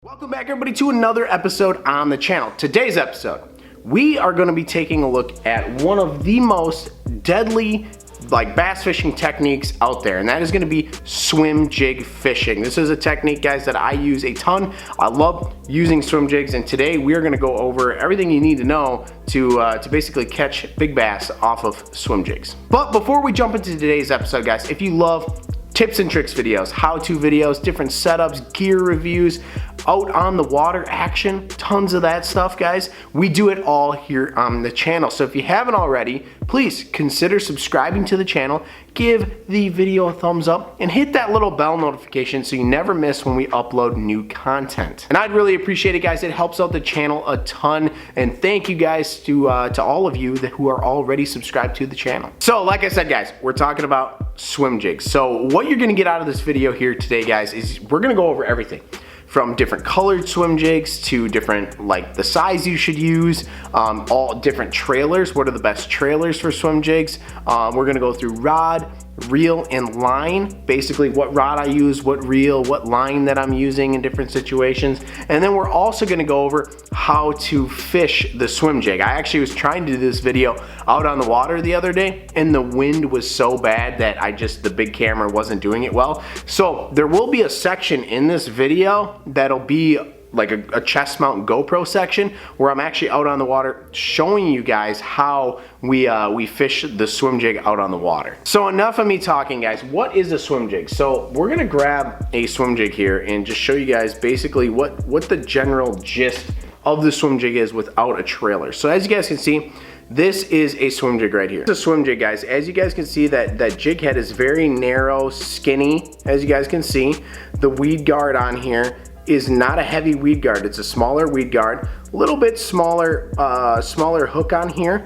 Welcome back everybody to another episode on the channel. Today's episode, we are going to be taking a look at one of the most deadly bass fishing techniques out there, and that is going to be swim jig fishing. This is a technique, guys, that I use a ton. I love using swim jigs, and today we are going to go over everything you need to know to basically catch big bass off of swim jigs. But before we jump into today's episode, guys, if you love tips and tricks videos, how-to videos, different setups, gear reviews, out on the water action, tons of that stuff, guys. We do it all here on the channel. So if you haven't already, please consider subscribing to the channel, give the video a thumbs up, and hit that little bell notification so you never miss when we upload new content. And I'd really appreciate it, guys. It helps out the channel a ton. And thank you guys to all of you who are already subscribed to the channel. So like I said, guys, we're talking about swim jigs. So what you're gonna get out of this video here today, guys, is we're gonna go over everything. From different colored swim jigs to different, the size you should use, all different trailers. What are the best trailers for swim jigs? We're gonna go through rod, reel, and line. Basically what rod I use, what reel, what line that I'm using in different situations. And then we're also gonna go over how to fish the swim jig. I actually was trying to do this video out on the water the other day, and the wind was so bad that the big camera wasn't doing it well. So there will be a section in this video that'll be like a chest mount GoPro section where I'm actually out on the water showing you guys how we fish the swim jig out on the water. So enough of me talking, guys. What is a swim jig? So we're gonna grab a swim jig here and just show you guys basically what the general gist of the swim jig is without a trailer. So as you guys can see, this is a swim jig right here. It's a swim jig, guys. As you guys can see, that jig head is very narrow, skinny, as you guys can see. The weed guard on here is not a heavy weed guard. It's a smaller weed guard, a little bit smaller hook on here,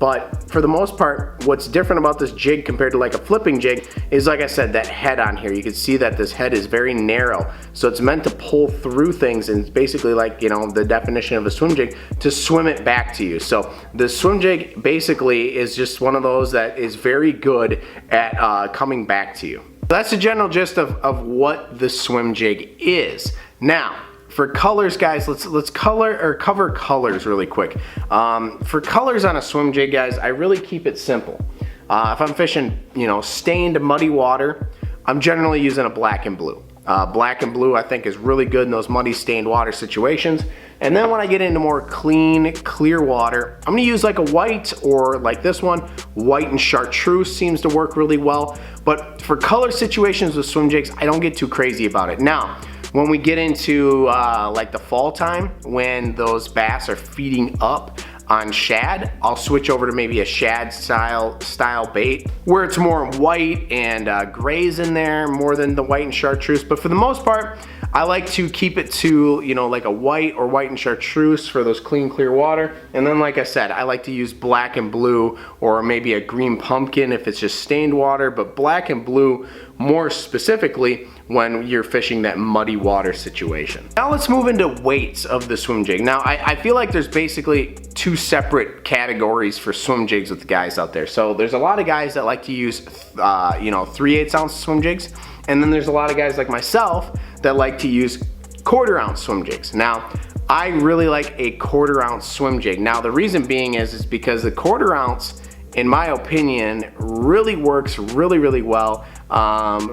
but for the most part, what's different about this jig compared to like a flipping jig is, like I said, that head on here. You can see that this head is very narrow, so it's meant to pull through things, and it's basically like, the definition of a swim jig, to swim it back to you. So the swim jig basically is just one of those that is very good at coming back to you. That's the general gist of what the swim jig is. Now, for colors, guys, let's cover colors really quick. For colors on a swim jig, guys, I really keep it simple. If I'm fishing, stained, muddy water, I'm generally using a black and blue. Black and blue, I think, is really good in those muddy, stained water situations. And then when I get into more clean, clear water, I'm gonna use like a white, or like this one, white and chartreuse seems to work really well. But for color situations with swim jigs, I don't get too crazy about it. Now, when we get into like the fall time, when those bass are feeding up on shad, I'll switch over to maybe a shad style bait where it's more white and grays in there more than the white and chartreuse. But for the most part, I like to keep it to, like a white or white and chartreuse for those clean, clear water. And then, like I said, I like to use black and blue, or maybe a green pumpkin if it's just stained water, but black and blue more specifically when you're fishing that muddy water situation. Now let's move into weights of the swim jig. Now I feel like there's basically two separate categories for swim jigs with the guys out there. So there's a lot of guys that like to use 3/8 ounce swim jigs, and then there's a lot of guys like myself that like to use 1/4 ounce swim jigs. Now I really like a 1/4 ounce swim jig. Now the reason being is because the 1/4 ounce, in my opinion, really works really well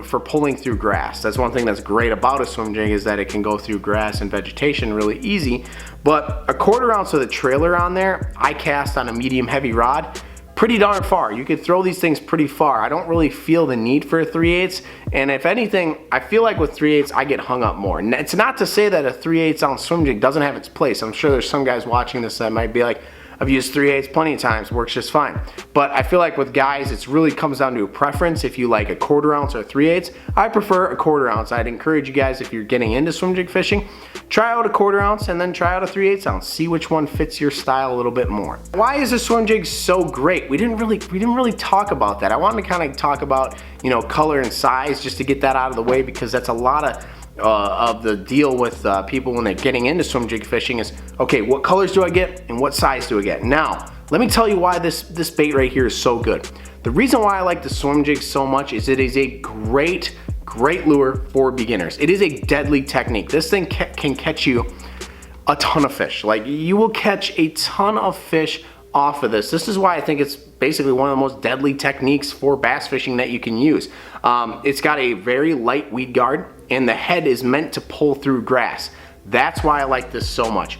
for pulling through grass. That's one thing that's great about a swim jig, is that it can go through grass and vegetation really easy. But a 1/4 ounce with a trailer on there, I cast on a medium heavy rod pretty darn far. You could throw these things pretty far. I don't really feel the need for a 3/8, and if anything, I feel like with 3/8 I get hung up more. And it's not to say that a 3/8 ounce swim jig doesn't have its place. I'm sure there's some guys watching this that might be like, I've used 3/8 plenty of times, works just fine. But I feel like with guys, it really comes down to a preference. If you like a 1/4 ounce or 3/8, I prefer a 1/4 ounce. I'd encourage you guys, if you're getting into swim jig fishing, try out a 1/4 ounce and then try out a 3/8 ounce. See which one fits your style a little bit more. Why is a swim jig so great? We didn't really talk about that. I wanted to kind of talk about, color and size, just to get that out of the way, because that's a lot of the deal with people when they're getting into swim jig fishing is, okay, what colors do I get and what size do I get? Now, let me tell you why this bait right here is so good. The reason why I like the swim jig so much is it is a great great lure for beginners. It is a deadly technique. This thing can catch you a ton of fish. Like, you will catch a ton of fish off of this. This is why I think it's basically one of the most deadly techniques for bass fishing that you can use. It's got a very light weed guard, and the head is meant to pull through grass. That's why I like this so much.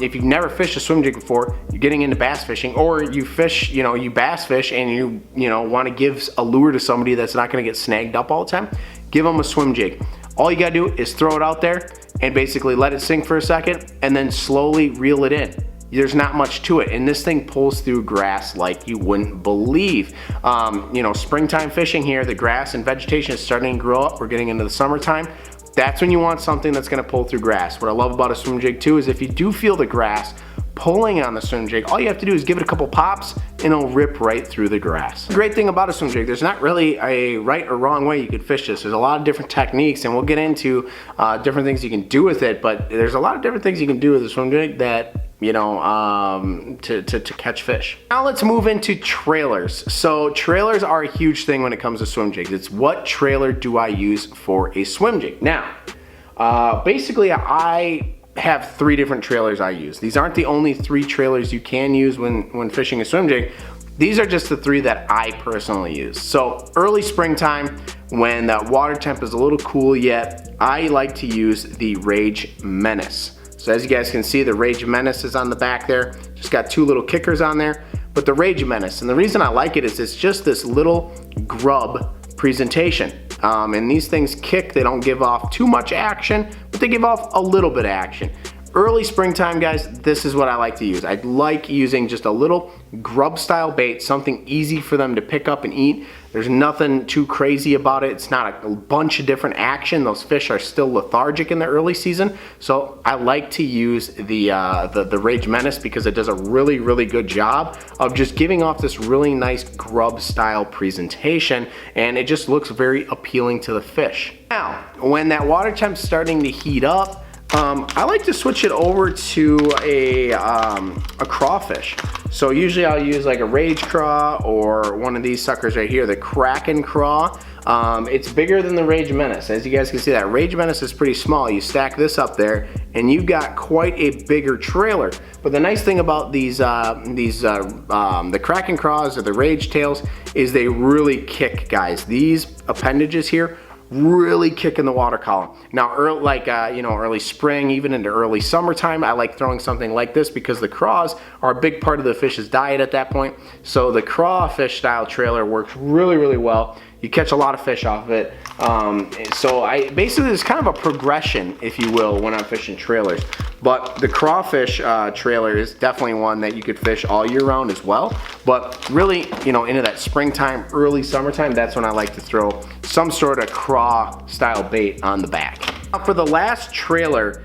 If you've never fished a swim jig before, you're getting into bass fishing, or you fish, you bass fish and you want to give a lure to somebody that's not going to get snagged up all the time, give them a swim jig. All you got to do is throw it out there and basically let it sink for a second and then slowly reel it in. There's not much to it, and this thing pulls through grass like you wouldn't believe. Springtime fishing here, the grass and vegetation is starting to grow up. We're getting into the summertime. That's when you want something that's going to pull through grass. What I love about a swim jig too is if you do feel the grass pulling on the swim jig, all you have to do is give it a couple pops and it'll rip right through the grass. The great thing about a swim jig, there's not really a right or wrong way you could fish this. There's a lot of different techniques, and we'll get into different things you can do with it, but there's a lot of different things you can do with a swim jig that to catch fish. Now let's move into trailers. So trailers are a huge thing when it comes to swim jigs. It's what trailer do I use for a swim jig? Now, basically I have 3 different trailers I use. These aren't the only 3 trailers you can use when fishing a swim jig. These are just the 3 that I personally use. So early springtime, when the water temp is a little cool yet, I like to use the Rage Menace. So as you guys can see, the Rage Menace is on the back there. Just got 2 little kickers on there. But the Rage Menace, and the reason I like it is it's just this little grub presentation. And these things kick, they don't give off too much action, but they give off a little bit of action. Early springtime, guys, this is what I like to use. I like using just a little grub style bait, something easy for them to pick up and eat. There's nothing too crazy about it. It's not a bunch of different action. Those fish are still lethargic in the early season. So I like to use the Rage Menace because it does a really, really good job of just giving off this really nice grub style presentation, and it just looks very appealing to the fish. Now, when that water temp's starting to heat up, I like to switch it over to a crawfish. So usually I'll use like a Rage Craw or one of these suckers right here, the Kraken Craw. It's bigger than the Rage Menace. As you guys can see, that Rage Menace is pretty small. You stack this up there and you've got quite a bigger trailer. But the nice thing about the Kraken Craws or the Rage Tails is they really kick, guys. These appendages here really kick in the water column. Now, early spring, even into early summertime, I like throwing something like this because the craws are a big part of the fish's diet at that point. So the crawfish style trailer works really, really well. You catch a lot of fish off of it. So basically it's kind of a progression, if you will, when I'm fishing trailers. But the crawfish trailer is definitely one that you could fish all year round as well. But really, into that springtime, early summertime, that's when I like to throw some sort of craw style bait on the back. Now for the last trailer,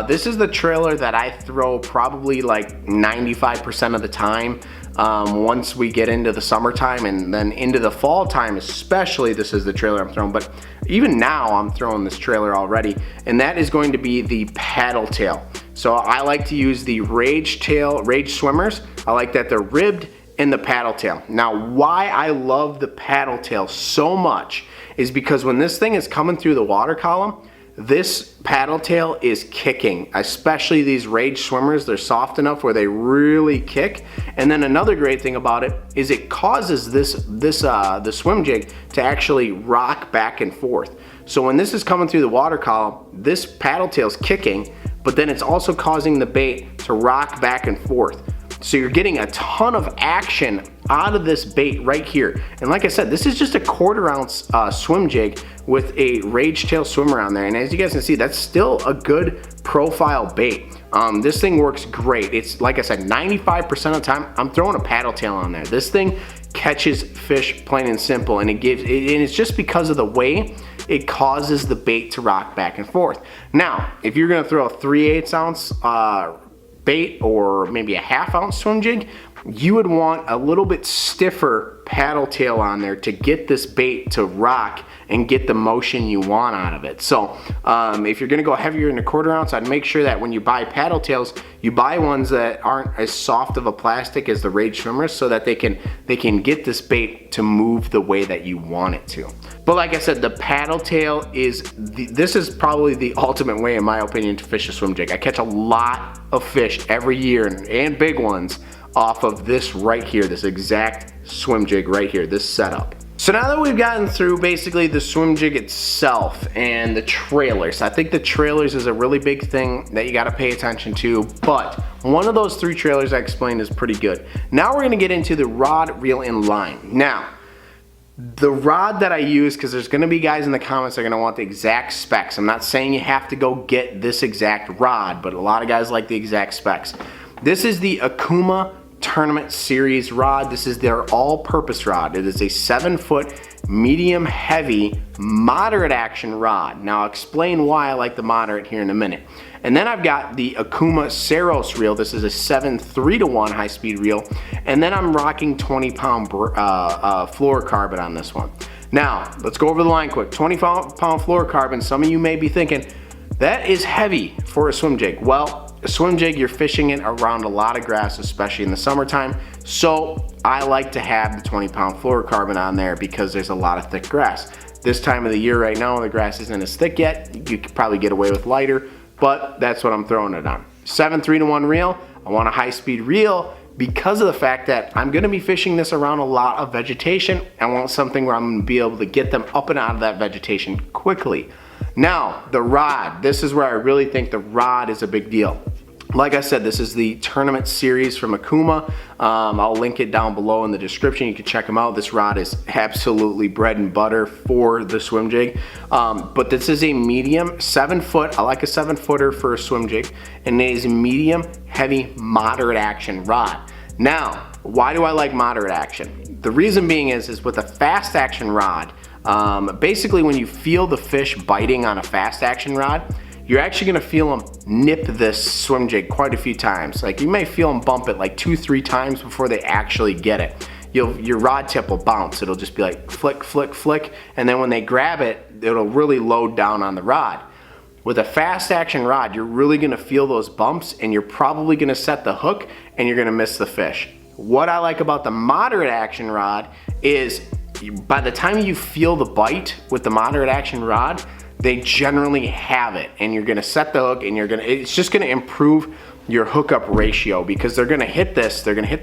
this is the trailer that I throw probably like 95% of the time. Once we get into the summertime and then into the fall time especially, this is the trailer I'm throwing. But even now I'm throwing this trailer already, and that is going to be the paddle tail. So I like to use the Rage Swimmers. I like that they're ribbed, and the paddle tail. Now why I love the paddle tail so much is because when this thing is coming through the water column, this paddle tail is kicking, especially these Rage Swimmers. They're soft enough where they really kick. And then another great thing about it is it causes the swim jig to actually rock back and forth. So when this is coming through the water column, this paddle tail's kicking, but then it's also causing the bait to rock back and forth. So you're getting a ton of action out of this bait right here. And like I said, this is just a 1/4 ounce swim jig with a Rage Tail swimmer on there. And as you guys can see, that's still a good profile bait. This thing works great. It's like I said, 95% of the time I'm throwing a paddle tail on there. This thing catches fish plain and simple, and it's just because of the way it causes the bait to rock back and forth. Now, if you're gonna throw a 3/8 ounce bait or maybe a 1/2 ounce swim jig, you would want a little bit stiffer paddle tail on there to get this bait to rock and get the motion you want out of it. So if you're gonna go heavier in the quarter ounce, I'd make sure that when you buy paddle tails, you buy ones that aren't as soft of a plastic as the Rage swimmers, so that they can get this bait to move the way that you want it to. But like I said, the paddle tail this is probably the ultimate way, in my opinion, to fish a swim jig. I catch a lot of fish every year, and big ones, off of this right here, this exact swim jig right here, this setup. So now that we've gotten through basically the swim jig itself and the trailers, I think the trailers is a really big thing that you gotta pay attention to, but one of those 3 trailers I explained is pretty good. Now we're gonna get into the rod, reel, and line. Now, the rod that I use, because there's gonna be guys in the comments that are gonna want the exact specs. I'm not saying you have to go get this exact rod, but a lot of guys like the exact specs. This is the Akuma Tournament Series rod. This is their all-purpose rod. It is a 7-foot medium heavy moderate action rod. Now I'll explain why I like the moderate here in a minute. And then I've got the Akuma Saros reel. This is a 7 3-to-1 high-speed reel. And then I'm rocking 20-pound fluorocarbon on this one. Now let's go over the line quick. 20-pound fluorocarbon. Some of you may be thinking that is heavy for a swim jig. Well, a swim jig, you're fishing it around a lot of grass, especially in the summertime. So I like to have the 20-pound fluorocarbon on there because there's a lot of thick grass. This time of the year right now, the grass isn't as thick yet. You could probably get away with lighter, but that's what I'm throwing it on. 7 3-to-1 reel. I want a high-speed reel because of the fact that I'm gonna be fishing this around a lot of vegetation. I want something where I'm gonna be able to get them up and out of that vegetation quickly. Now, the rod. This is where I really think the rod is a big deal. Like I said, this is the Tournament Series from Akuma. I'll link it down below in the description. You can check them out. This rod is absolutely bread and butter for the swim jig. But this is a medium 7-foot. I like a 7-footer for a swim jig. And it is a medium, heavy, moderate action rod. Now, why do I like moderate action? The reason being is with a fast action rod, basically when you feel the fish biting on a fast action rod, you're actually gonna feel them nip this swim jig quite a few times. Like you may feel them bump it like 2-3 times before they actually get it. Your rod tip will bounce. It'll just be like flick, flick, flick. And then when they grab it, it'll really load down on the rod. With a fast action rod, you're really gonna feel those bumps and you're probably gonna set the hook and you're gonna miss the fish. What I like about the moderate action rod is by the time you feel the bite with the moderate action rod, they generally have it, and you're gonna set the hook and it's just gonna improve your hookup ratio because they're gonna hit the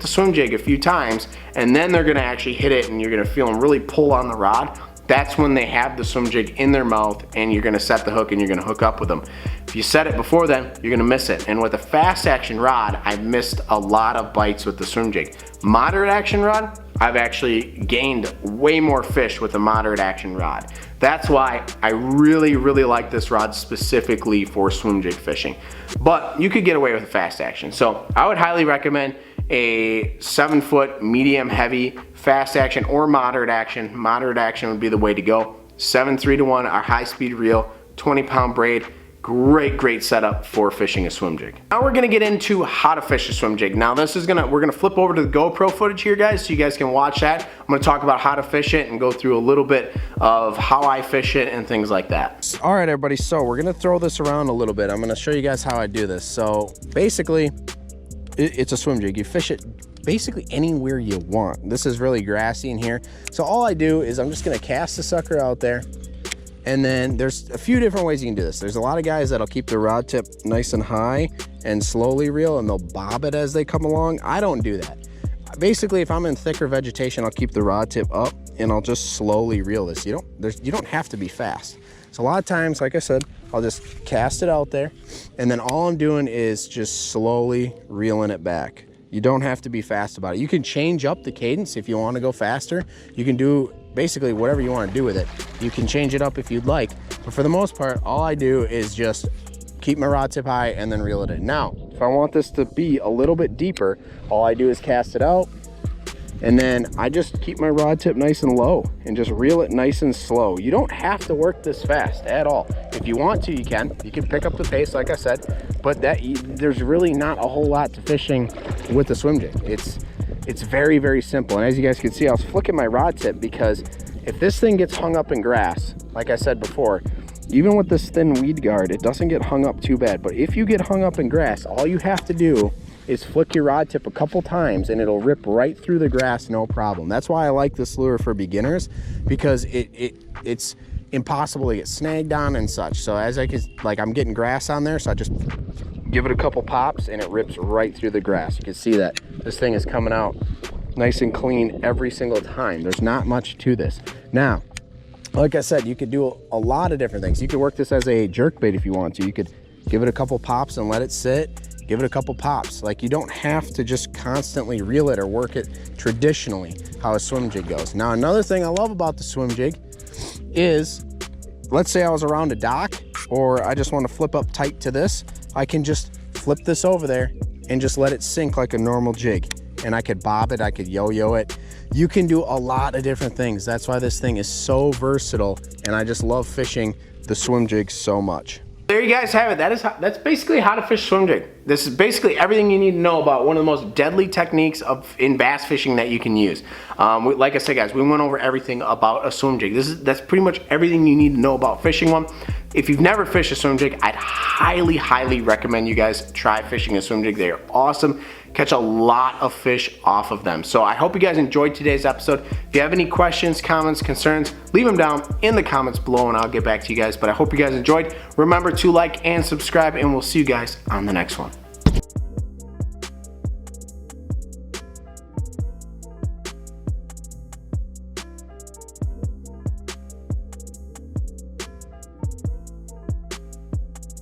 swim jig a few times and then they're gonna actually hit it and you're gonna feel them really pull on the rod. That's when they have the swim jig in their mouth and you're gonna set the hook and you're gonna hook up with them. If you set it before then, you're gonna miss it. And with a fast action rod, I've missed a lot of bites with the swim jig. Moderate action rod, I've actually gained way more fish with a moderate action rod. That's why I really, really like this rod specifically for swim jig fishing. But you could get away with a fast action. So I would highly recommend a 7-foot medium heavy fast action or moderate action. Moderate action would be the way to go. 7 3-to-1, our high speed reel, 20-pound braid. Great setup for fishing a swim jig. Now we're gonna get into how to fish a swim jig. Now we're gonna flip over to the GoPro footage here, guys, so you guys can watch that. I'm gonna talk about how to fish it and go through a little bit of how I fish it and things like that. All right, everybody, so we're gonna throw this around a little bit. I'm gonna show you guys how I do this. So basically, it's a swim jig. You fish it basically anywhere you want. This is really grassy in here. So all I do is I'm just gonna cast the sucker out there. And then there's a few different ways you can do this. There's a lot of guys that'll keep the rod tip nice and high and slowly reel and they'll bob it as they come along. I don't do that. Basically, if I'm in thicker vegetation, I'll keep the rod tip up and I'll just slowly reel this. You don't have to be fast. So a lot of times, like I said, I'll just cast it out there and then all I'm doing is just slowly reeling it back. You don't have to be fast about it. You can change up the cadence if you want to go faster. You can do basically whatever you want to do with it. You can change it up if you'd like, but for the most part, all I do is just keep my rod tip high and then reel it in. Now, if I want this to be a little bit deeper, all I do is cast it out and then I just keep my rod tip nice and low and just reel it nice and slow. You don't have to work this fast at all. If you want to, you can pick up the pace, like I said, but there's really not a whole lot to fishing with the swim jig. It's very, very simple. And as you guys can see, I was flicking my rod tip because if this thing gets hung up in grass, like I said before, even with this thin weed guard, it doesn't get hung up too bad. But if you get hung up in grass, all you have to do is flick your rod tip a couple times and it'll rip right through the grass, no problem. That's why I like this lure for beginners, because it's impossible to get snagged on and such. So as I can, like, I'm getting grass on there, so I just give it a couple pops and it rips right through the grass. You can see that this thing is coming out nice and clean every single time. There's not much to this. Now, like I said, you could do a lot of different things. You could work this as a jerk bait if you want to. You could give it a couple pops and let it sit. Give it a couple pops. Like, you don't have to just constantly reel it or work it traditionally how a swim jig goes. Now, another thing I love about the swim jig is, let's say I was around a dock or I just want to flip up tight to this. I can just flip this over there and just let it sink like a normal jig. And I could bob it, I could yo-yo it. You can do a lot of different things. That's why this thing is so versatile, and I just love fishing the swim jig so much. There you guys have it. That's basically how to fish swim jig. This is basically everything you need to know about one of the most deadly techniques in bass fishing that you can use. Like I said, guys, we went over everything about a swim jig. That's pretty much everything you need to know about fishing one. If you've never fished a swim jig, I'd highly, highly recommend you guys try fishing a swim jig. They are awesome. Catch a lot of fish off of them. So I hope you guys enjoyed today's episode. If you have any questions, comments, concerns, leave them down in the comments below and I'll get back to you guys. But I hope you guys enjoyed. Remember to like and subscribe, and we'll see you guys on the next one.